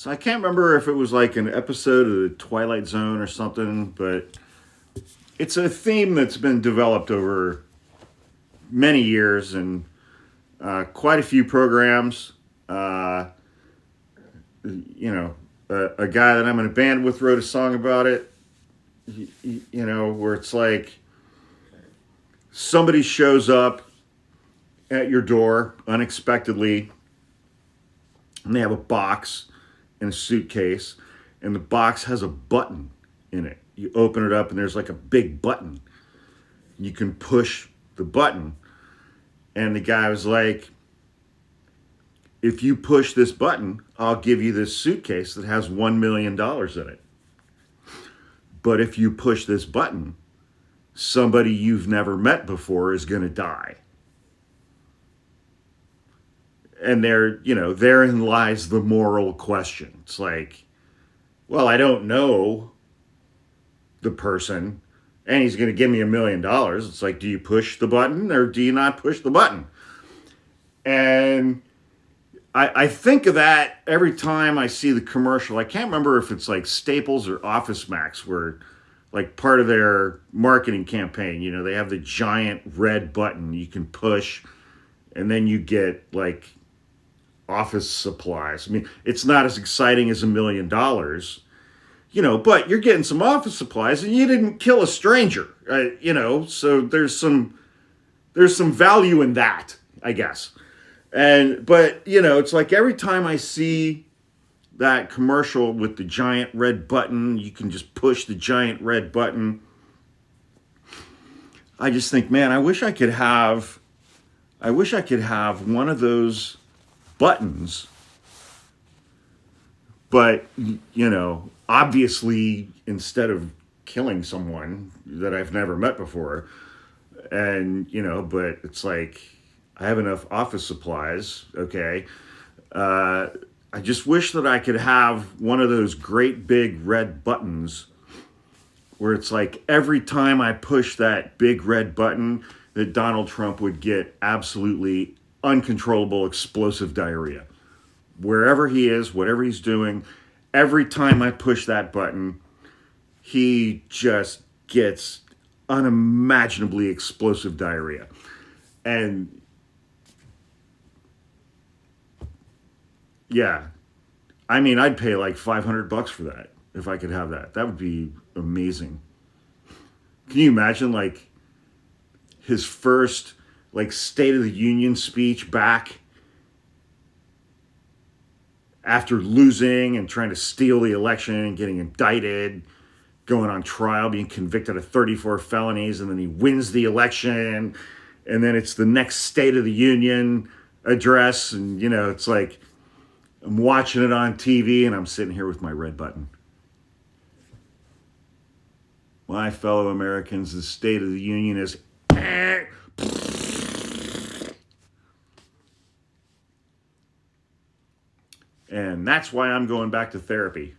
So I can't remember if it was like an episode of the Twilight Zone or something, but it's a theme that's been developed over many years and quite a few programs. Uh, a guy that I'm in a band with wrote a song about it. Where it's like somebody shows up at your door unexpectedly, and they have a box in a suitcase, and the box has a button in it. You open it up, and there's like a big button. You can push the button, and the guy was like, if you push this button, I'll give you this suitcase that has $1 million in it. But if you push this button, somebody you've never met before is going to die. And therein lies the moral question. It's like, well, I don't know the person, and he's going to give me $1 million. It's like, do you push the button or do you not push the button? And I think of that every time I see the commercial. I can't remember if it's like Staples or Office Max, where like part of their marketing campaign, they have the giant red button you can push, and then you get like office supplies. I mean, it's not as exciting as $1 million, but you're getting some office supplies, and you didn't kill a stranger, so there's some value in that, I guess. But it's like every time I see that commercial with the giant red button, you can just push the giant red button. I just think, man, I wish I could have one of those buttons. But, obviously, instead of killing someone that I've never met before, but it's like, I have enough office supplies, okay? I just wish that I could have one of those great big red buttons where it's like every time I push that big red button, that Donald Trump would get absolutely uncontrollable explosive diarrhea. Wherever he is, whatever he's doing, every time I push that button, he just gets unimaginably explosive diarrhea. And yeah, I mean, I'd pay like $500 for that if I could have that. That would be amazing. Can you imagine like his first like State of the Union speech back after losing and trying to steal the election and getting indicted, going on trial, being convicted of 34 felonies, and then he wins the election, and then it's the next State of the Union address, and it's like I'm watching it on TV, and I'm sitting here with my red button. My fellow Americans, the State of the Union is... And that's why I'm going back to therapy.